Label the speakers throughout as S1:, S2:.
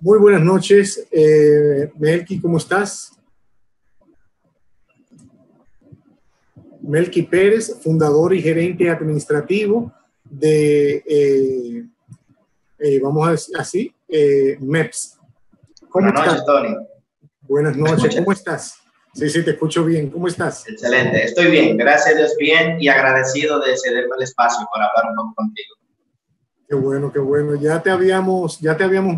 S1: Muy buenas noches, Melqui, ¿cómo estás? Melqui Pérez, fundador y gerente administrativo de, vamos a decir así, MEPS.
S2: Buenas noches, Tony.
S1: Buenas noches, ¿cómo estás? Sí, te escucho bien. ¿Cómo estás?
S2: Excelente, estoy bien, gracias a Dios, bien, y agradecido de cederme el espacio para hablar un poco contigo.
S1: Qué bueno, qué bueno. Ya te habíamos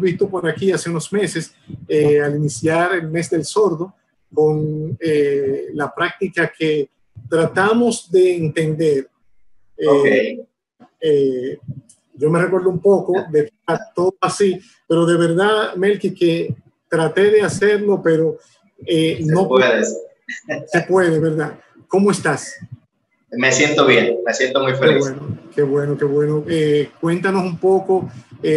S1: visto por aquí hace unos meses, al iniciar el mes del sordo, con la práctica que tratamos de entender. Yo me recuerdo un poco de todo así, pero de verdad, Melqui, que traté de hacerlo, pero no
S2: puede.
S1: Se puede, ¿verdad? ¿Cómo estás?
S2: Me siento bien, me siento muy feliz.
S1: Qué bueno. Cuéntanos un poco,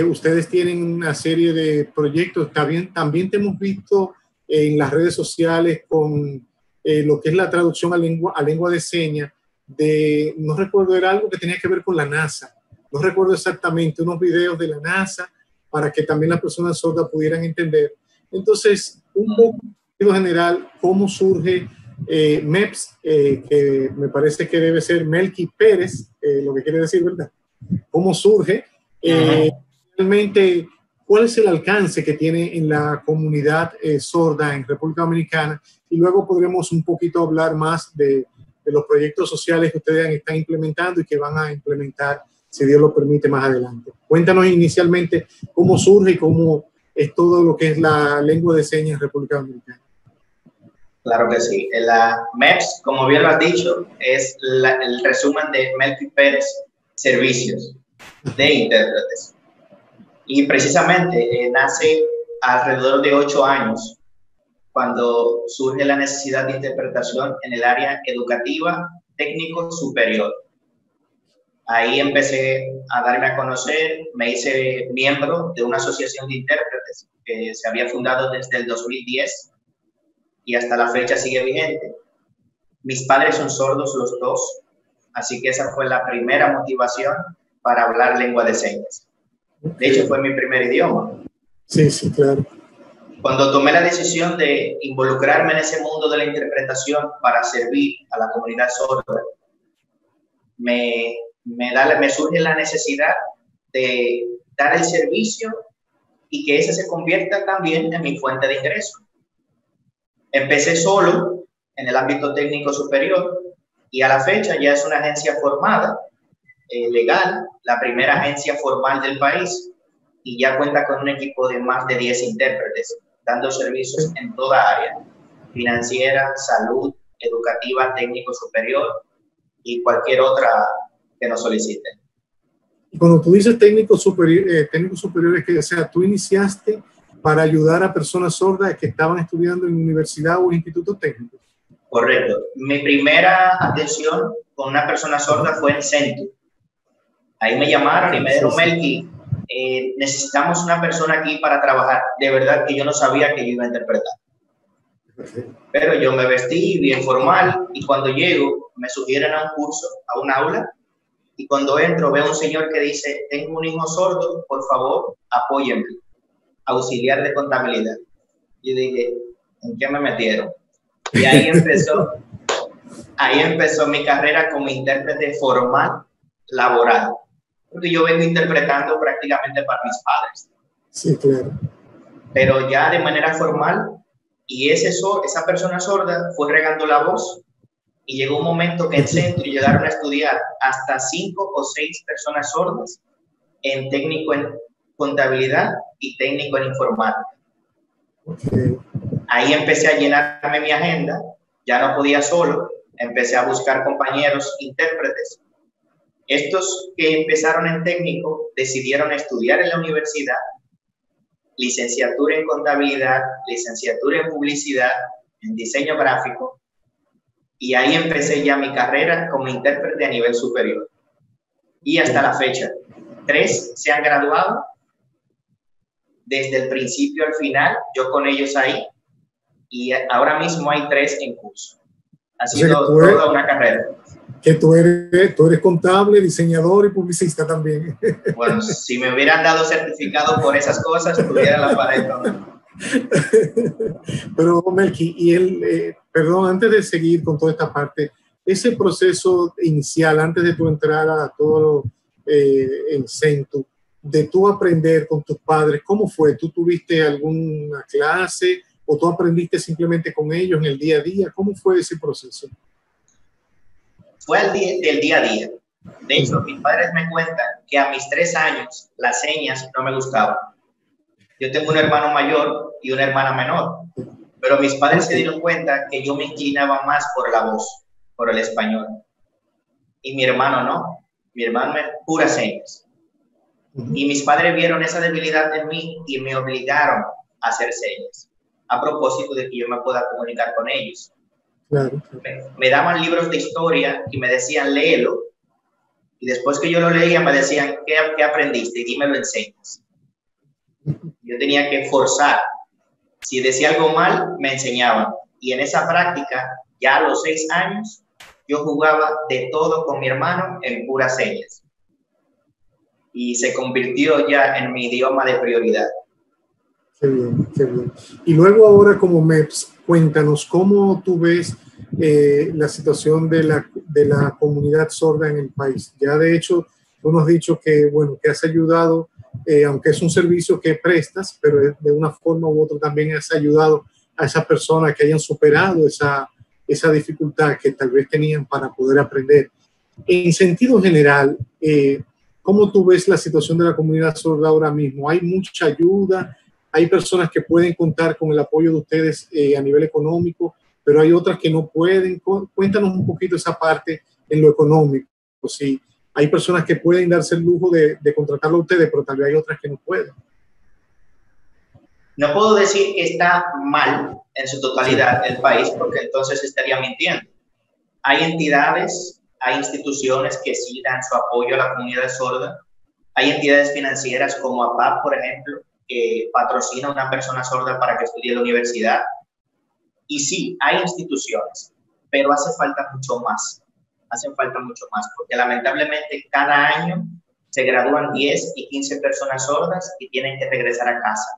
S1: ustedes tienen una serie de proyectos, también te hemos visto en las redes sociales con lo que es la traducción a lengua de señas, no recuerdo, era algo que tenía que ver con la NASA, no recuerdo exactamente, unos videos de la NASA para que también las personas sordas pudieran entender. Entonces, un poco en general, ¿cómo surge MEPS, que me parece que debe ser Melqui Pérez, lo que quiere decir, ¿verdad? ¿Cómo surge? Realmente, ¿cuál es el alcance que tiene en la comunidad sorda en República Dominicana? Y luego podremos un poquito hablar más de los proyectos sociales que ustedes están implementando y que van a implementar, si Dios lo permite, más adelante. Cuéntanos inicialmente cómo surge y cómo es todo lo que es la lengua de señas en República Dominicana.
S2: Claro que sí. La MEPS, como bien lo has dicho, es el resumen de Melqui Pérez Servicios de Intérpretes. Y precisamente nace alrededor de 8 años cuando surge la necesidad de interpretación en el área educativa técnico superior. Ahí empecé a darme a conocer, me hice miembro de una asociación de intérpretes que se había fundado desde el 2010 y hasta la fecha sigue vigente. Mis padres son sordos los dos, así que esa fue la primera motivación para hablar lengua de señas. De hecho, fue mi primer idioma.
S1: Sí, claro.
S2: Cuando tomé la decisión de involucrarme en ese mundo de la interpretación para servir a la comunidad sorda, me surge la necesidad de dar el servicio y que ese se convierta también en mi fuente de ingreso. Empecé solo en el ámbito técnico superior y a la fecha ya es una agencia formada, legal, la primera agencia formal del país, y ya cuenta con un equipo de más de 10 intérpretes, dando servicios en toda área, financiera, salud, educativa, técnico superior y cualquier otra que nos soliciten.
S1: Cuando tú dices técnico superior, es que, o sea, tú iniciaste para ayudar a personas sordas que estaban estudiando en universidad o institutos técnicos.
S2: Correcto. Mi primera atención con una persona sorda fue en Centro. Ahí me llamaron y me dijeron, Melqui, necesitamos una persona aquí para trabajar. De verdad que yo no sabía que yo iba a interpretar. Pero yo me vestí bien formal y cuando llego me sugieren a un curso, a un aula, y cuando entro veo a un señor que dice, tengo un hijo sordo, por favor, apóyenme. Auxiliar de contabilidad. Yo dije, ¿en qué me metieron? Y ahí empezó mi carrera como intérprete formal laboral, porque yo vengo interpretando prácticamente para mis padres.
S1: Sí, claro.
S2: Pero ya de manera formal, y esa persona sorda fue regando la voz, y llegó un momento que en Centro llegaron a estudiar hasta 5 o 6 personas sordas en técnico en contabilidad y técnico en informática. Ahí empecé a llenarme mi agenda, ya no podía solo, empecé a buscar compañeros intérpretes. Estos que empezaron en técnico decidieron estudiar en la universidad, licenciatura en contabilidad, licenciatura en publicidad, en diseño gráfico, y ahí empecé ya mi carrera como intérprete a nivel superior. Y hasta la fecha, 3 se han graduado, desde el principio al final, yo con ellos ahí, y ahora mismo hay 3 en curso. Ha sido toda una carrera.
S1: Que tú eres contable, diseñador y publicista también.
S2: Bueno, si me hubieran dado certificado por esas cosas, tuviera la pared.
S1: Pero, Melqui, perdón, antes de seguir con toda esta parte, ese proceso inicial, antes de tu entrada a todo en Centu, de tú aprender con tus padres, ¿cómo fue? ¿Tú tuviste alguna clase o tú aprendiste simplemente con ellos en el día a día? ¿Cómo fue ese proceso?
S2: Fue del día a día. De hecho, mis padres me cuentan que a mis 3 años las señas no me gustaban. Yo tengo un hermano mayor y una hermana menor, pero mis padres se dieron cuenta que yo me inclinaba más por la voz, por el español. Y mi hermano no. Mi hermano es puras señas. Y mis padres vieron esa debilidad en mí y me obligaron a hacer señas, a propósito de que yo me pueda comunicar con ellos.
S1: Claro.
S2: Me daban libros de historia y me decían, léelo. Y después que yo lo leía, me decían, ¿qué aprendiste? Y dímelo en señas. Yo tenía que forzar. Si decía algo mal, me enseñaban. Y en esa práctica, ya a los 6 años, yo jugaba de todo con mi hermano en puras señas. Y se convirtió ya en mi idioma de prioridad.
S1: Qué bien, qué bien. Y luego ahora como MEPS, cuéntanos cómo tú ves la situación de la comunidad sorda en el país. Ya de hecho, tú nos has dicho que, bueno, que has ayudado, aunque es un servicio que prestas, pero de una forma u otra también has ayudado a esas personas que hayan superado esa dificultad que tal vez tenían para poder aprender. En sentido general, ¿cómo tú ves la situación de la comunidad sorda ahora mismo? ¿Hay mucha ayuda? ¿Hay personas que pueden contar con el apoyo de ustedes a nivel económico, pero hay otras que no pueden? Cuéntanos un poquito esa parte en lo económico. Si hay personas que pueden darse el lujo de contratarlo a ustedes, pero tal vez hay otras que no pueden.
S2: No puedo decir que está mal en su totalidad el país, porque entonces estaría mintiendo. Hay entidades, hay instituciones que sí dan su apoyo a la comunidad sorda. Hay entidades financieras como APAP, por ejemplo, que patrocina a una persona sorda para que estudie en la universidad. Y sí, hay instituciones, pero hace falta mucho más. Hacen falta mucho más, porque lamentablemente cada año se gradúan 10 y 15 personas sordas y tienen que regresar a casa,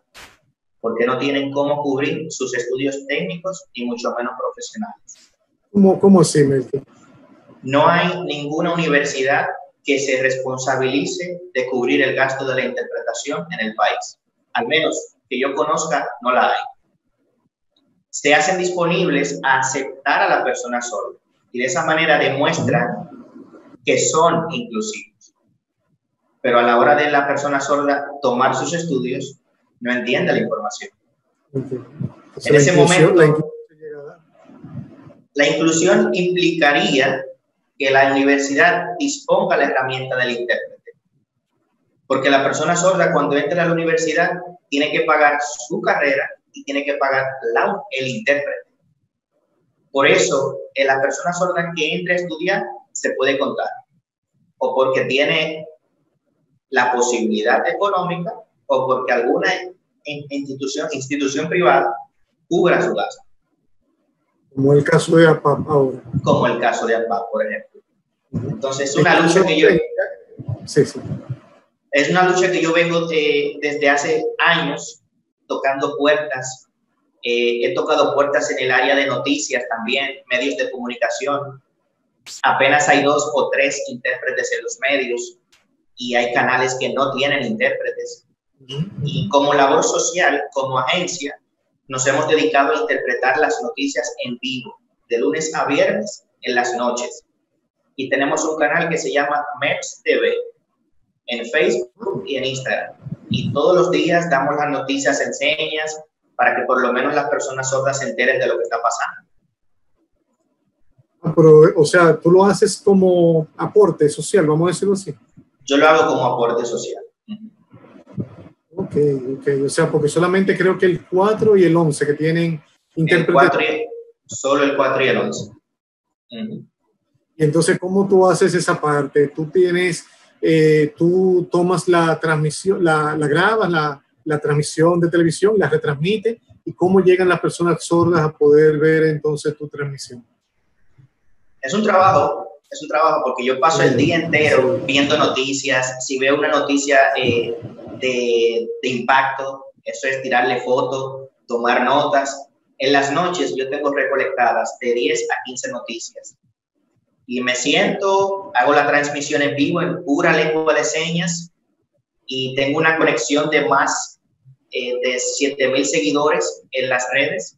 S2: porque no tienen cómo cubrir sus estudios técnicos y mucho menos profesionales.
S1: ¿Cómo así, Melqui?
S2: No hay ninguna universidad que se responsabilice de cubrir el gasto de la interpretación en el país. Al menos que yo conozca, no la hay. Se hacen disponibles a aceptar a la persona sorda y de esa manera demuestran que son inclusivos. Pero a la hora de la persona sorda tomar sus estudios, no entiende la información. En ese momento, la inclusión implicaría que la universidad disponga la herramienta del intérprete. Porque la persona sorda, cuando entra a la universidad, tiene que pagar su carrera y tiene que pagar el intérprete. Por eso, la persona sorda que entre a estudiar se puede contar. O porque tiene la posibilidad económica o porque alguna institución privada cubra su gasto.
S1: Como el caso de APAP ahora.
S2: Como el caso de APAP, por ejemplo. Entonces, es una lucha que yo...
S1: Sí, sí.
S2: Es una lucha que yo vengo desde hace años tocando puertas. He tocado puertas en el área de noticias también, medios de comunicación. Apenas hay 2 o 3 intérpretes en los medios y hay canales que no tienen intérpretes. Y como labor social, como agencia, nos hemos dedicado a interpretar las noticias en vivo, de lunes a viernes en las noches. Y tenemos un canal que se llama MEPS TV en Facebook y en Instagram. Y todos los días damos las noticias en señas para que por lo menos las personas sordas se enteren de lo que está pasando.
S1: Pero, o sea, tú lo haces como aporte social, vamos a decirlo así.
S2: Yo lo hago como aporte social.
S1: Ok. O sea, porque solamente creo que el 4 y el 11 que tienen intérpretes.
S2: Solo el 4 y el 11.
S1: Y entonces, ¿cómo tú haces esa parte? Tú tienes, tú tomas la transmisión, la grabas, la transmisión de televisión, la retransmites, y cómo llegan las personas sordas a poder ver entonces tu transmisión.
S2: Es un trabajo porque yo paso el día entero viendo noticias. Si veo una noticia de impacto, eso es tirarle fotos, tomar notas. En las noches yo tengo recolectadas de 10 a 15 noticias. Y me siento, hago la transmisión en vivo en pura lengua de señas y tengo una conexión de más de 7,000 seguidores en las redes.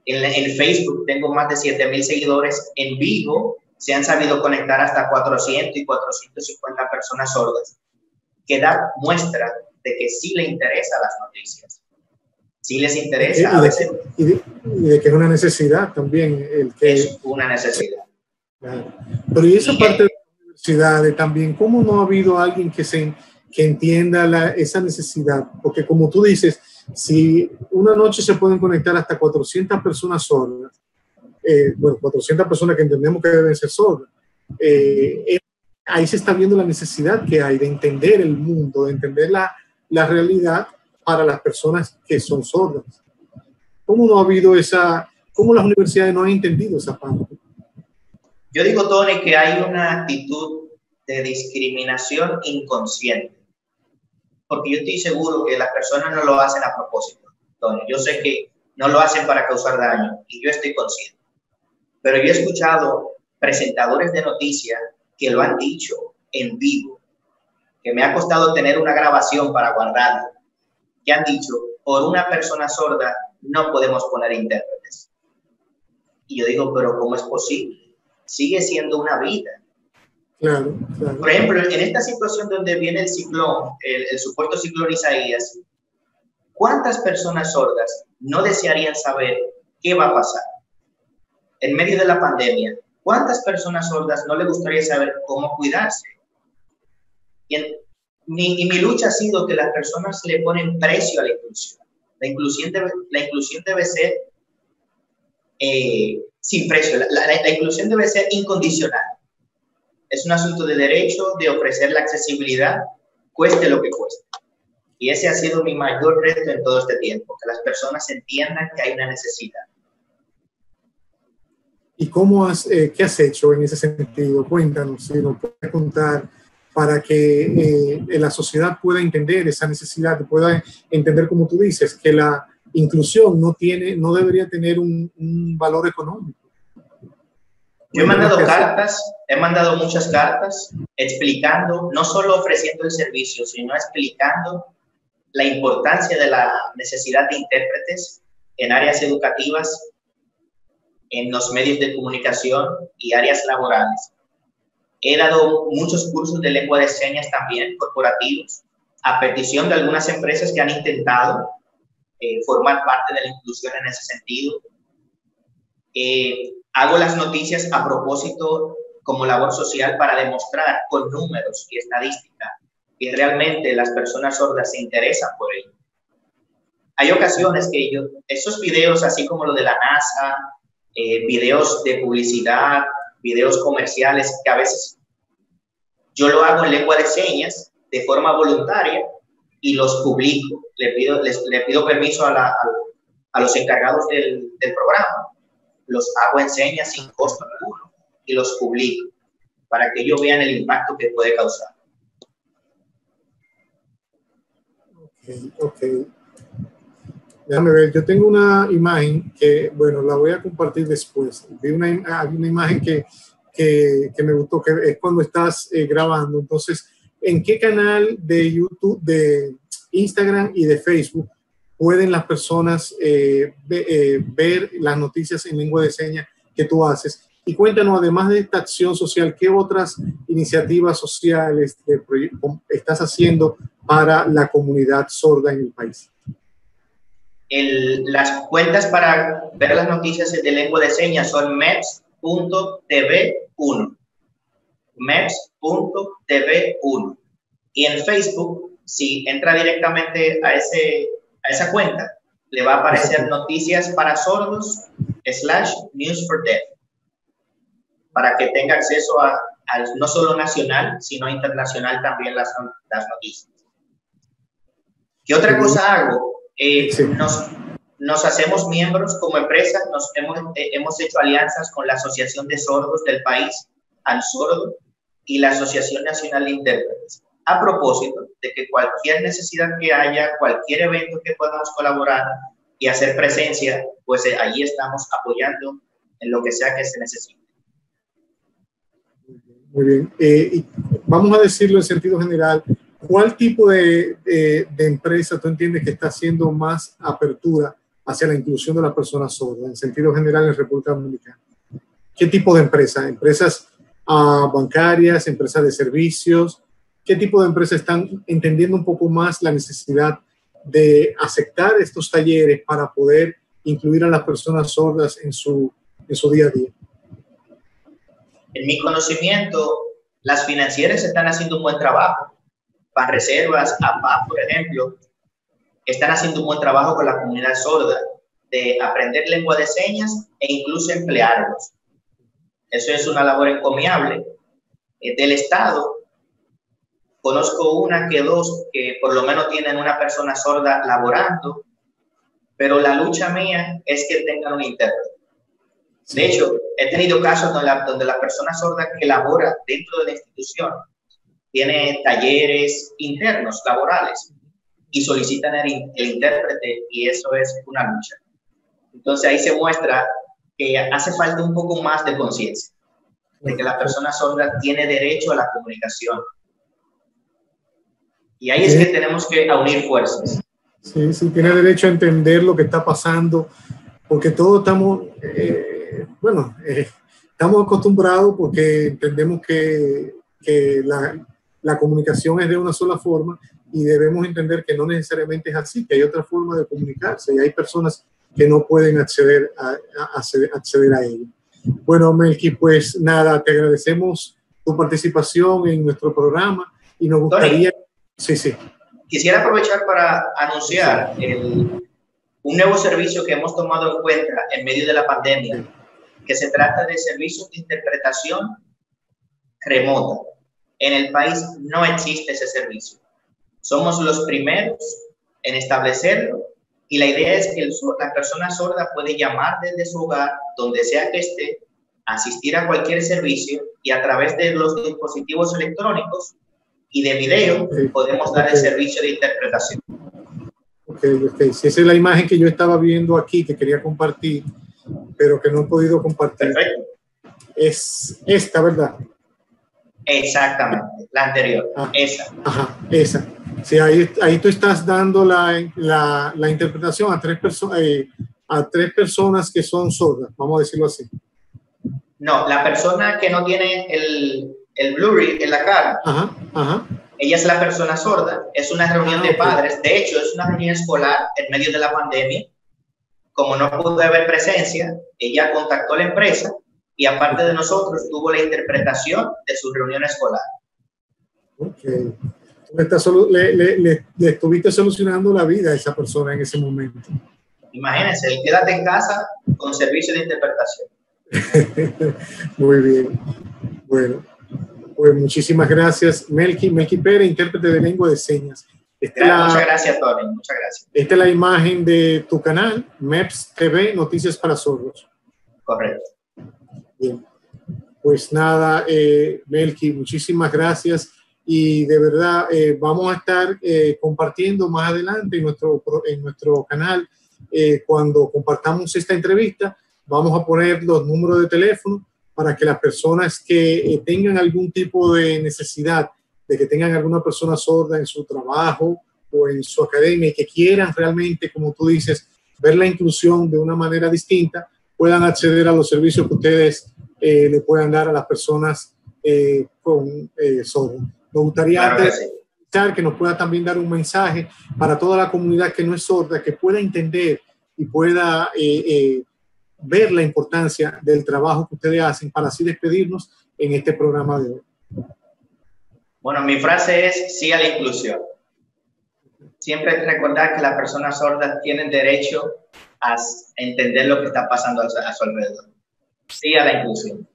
S2: En Facebook tengo más de 7,000 seguidores en vivo. Se han sabido conectar hasta 400 y 450 personas sordas, que da muestra de que sí le interesa las noticias. Sí les interesa.
S1: Y de que es una necesidad también.
S2: Es una necesidad.
S1: Claro. Pero y esa parte de la universidad también, ¿cómo no ha habido alguien que entienda esa necesidad? Porque como tú dices, si una noche se pueden conectar hasta 400 personas sordas, 400 personas que entendemos que deben ser sordas, ahí se está viendo la necesidad que hay de entender el mundo, de entender la realidad para las personas que son sordas. ¿Cómo no ha habido cómo las universidades no han entendido esa parte?
S2: Yo digo, Tony, que hay una actitud de discriminación inconsciente. Porque yo estoy seguro que las personas no lo hacen a propósito, Tony. Yo sé que no lo hacen para causar daño y yo estoy consciente. Pero yo he escuchado presentadores de noticias que lo han dicho en vivo, que me ha costado tener una grabación para guardarlo, que han dicho, por una persona sorda no podemos poner intérpretes. Y yo digo, pero ¿cómo es posible? Sigue siendo una vida.
S1: Claro, claro.
S2: Por ejemplo, en esta situación donde viene el ciclón, el supuesto ciclón Isaías, ¿cuántas personas sordas no desearían saber qué va a pasar? En medio de la pandemia, ¿cuántas personas sordas no les gustaría saber cómo cuidarse? Y mi lucha ha sido que las personas le ponen precio a la inclusión. La inclusión debe ser sin precio. La inclusión debe ser incondicional. Es un asunto de derecho, de ofrecer la accesibilidad, cueste lo que cueste. Y ese ha sido mi mayor reto en todo este tiempo, que las personas entiendan que hay una necesidad.
S1: ¿Y qué has hecho en ese sentido? Cuéntanos, si nos puedes contar, para que la sociedad pueda entender esa necesidad, pueda entender, como tú dices, que la inclusión no debería tener un valor económico.
S2: Yo he mandado muchas cartas explicando, no solo ofreciendo el servicio, sino explicando la importancia de la necesidad de intérpretes en áreas educativas, en los medios de comunicación y áreas laborales. He dado muchos cursos de lengua de señas también, corporativos, a petición de algunas empresas que han intentado formar parte de la inclusión en ese sentido. Hago las noticias a propósito como labor social para demostrar con números y estadística que realmente las personas sordas se interesan por ello. Hay ocasiones que esos videos, así como lo de la NASA, videos de publicidad, videos comerciales, que a veces yo lo hago en lengua de señas de forma voluntaria y los publico. Le pido permiso a los encargados del programa. Los hago en señas sin costo alguno y los publico para que ellos vean el impacto que puede causar.
S1: Ok. Déjame ver, yo tengo una imagen que, bueno, la voy a compartir después. Vi una imagen que me gustó, que es cuando estás grabando. Entonces, ¿en qué canal de YouTube, de Instagram y de Facebook pueden las personas ver las noticias en lengua de señas que tú haces? Y cuéntanos, además de esta acción social, ¿qué otras iniciativas sociales estás haciendo para la comunidad sorda en el país?
S2: Las cuentas para ver las noticias de lengua de señas son meps.tv1. meps.tv1. Y en Facebook, si entra directamente a esa cuenta, le va a aparecer noticias para sordos /News for Deaf, para que tenga acceso a no solo nacional, sino internacional también las noticias. ¿Qué otra cosa hago? nos hacemos miembros como empresa, hemos hecho alianzas con la Asociación de Sordos del país, ANSordo, y la Asociación Nacional de Intérpretes, a propósito de que cualquier necesidad que haya, cualquier evento que podamos colaborar y hacer presencia, pues allí estamos apoyando en lo que sea que se necesite.
S1: Muy bien. Y vamos a decirlo en sentido general, ¿cuál tipo de empresa tú entiendes que está haciendo más apertura hacia la inclusión de las personas sordas, en sentido general en República Dominicana? ¿Qué tipo de empresas? ¿Empresas bancarias, empresas de servicios? ¿Qué tipo de empresas están entendiendo un poco más la necesidad de aceptar estos talleres para poder incluir a las personas sordas en su día a día?
S2: En mi conocimiento, las financieras están haciendo un buen trabajo. Banreservas, APA, por ejemplo, están haciendo un buen trabajo con la comunidad sorda de aprender lengua de señas e incluso emplearlos. Eso es una labor encomiable. Del Estado, conozco una que dos que por lo menos tienen una persona sorda laborando, pero la lucha mía es que tengan un intérprete. De hecho, he tenido casos donde la persona sorda que labora dentro de la institución tiene talleres internos, laborales, y solicitan el intérprete, y eso es una lucha. Entonces ahí se muestra que hace falta un poco más de conciencia de que la persona sorda tiene derecho a la comunicación. Y ahí es que tenemos que unir fuerzas.
S1: Sí, sí, tiene derecho a entender lo que está pasando, porque todos estamos, estamos acostumbrados porque entendemos que la comunicación es de una sola forma y debemos entender que no necesariamente es así, que hay otra forma de comunicarse y hay personas que no pueden acceder a ello. Bueno, Melqui, pues nada, te agradecemos tu participación en nuestro programa y nos gustaría...
S2: Tony,
S1: sí.
S2: Quisiera aprovechar para anunciar un nuevo servicio que hemos tomado en cuenta en medio de la pandemia, que se trata de servicios de interpretación remota. En el país no existe ese servicio. Somos los primeros en establecerlo y la idea es que la persona sorda puede llamar desde su hogar, donde sea que esté, asistir a cualquier servicio y a través de los dispositivos electrónicos y de video podemos dar el servicio de interpretación.
S1: Ok. Si esa es la imagen que yo estaba viendo aquí, que quería compartir, pero que no he podido compartir. Perfecto. Es esta, ¿verdad?
S2: Exactamente, la anterior, esa.
S1: Ajá, esa. Sí, ahí tú estás dando la interpretación a tres personas que son sordas, vamos a decirlo así.
S2: No, la persona que no tiene el blurry en la cara, ella es la persona sorda, es una reunión de padres, de hecho es una reunión escolar en medio de la pandemia. Como no pudo haber presencia, ella contactó a la empresa y aparte de nosotros tuvo la interpretación de su reunión escolar.
S1: Ok. Le estuviste solucionando la vida a esa persona en ese momento.
S2: Imagínense, quédate en casa con servicio de interpretación.
S1: Muy bien. Bueno, pues muchísimas gracias, Melqui Pérez, intérprete de lengua de señas.
S2: Muchas gracias, Tony. Muchas gracias.
S1: Esta es la imagen de tu canal, MEPS TV, Noticias para Sordos.
S2: Correcto.
S1: Bien. Pues nada, Melqui, muchísimas gracias. Y de verdad vamos a estar compartiendo más adelante en nuestro canal. Cuando compartamos esta entrevista, vamos a poner los números de teléfono para que las personas que tengan algún tipo de necesidad de que tengan alguna persona sorda en su trabajo o en su academia y que quieran realmente, como tú dices, ver la inclusión de una manera distinta, puedan acceder a los servicios que ustedes le puedan dar a las personas sordas. Nos gustaría que nos pueda también dar un mensaje para toda la comunidad que no es sorda, que pueda entender y pueda ver la importancia del trabajo que ustedes hacen para así despedirnos en este programa de hoy.
S2: Bueno, mi frase es sí a la inclusión. Siempre hay que recordar que las personas sordas tienen derecho a entender lo que está pasando a su alrededor. Sí a la inclusión.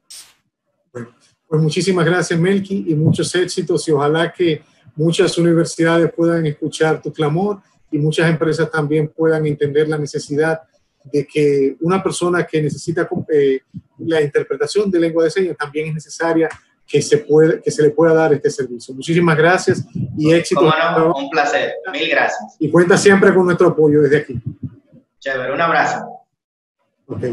S1: Bueno, pues muchísimas gracias, Melqui, y muchos éxitos y ojalá que muchas universidades puedan escuchar tu clamor y y muchas empresas también puedan entender la necesidad de que una persona que necesita la interpretación de lengua de señas también es necesaria que se le pueda dar este servicio. Muchísimas gracias y éxito.
S2: Cómo no, un placer. Mil gracias.
S1: Y cuenta siempre con nuestro apoyo desde aquí.
S2: Chévere, un abrazo.
S1: Okay.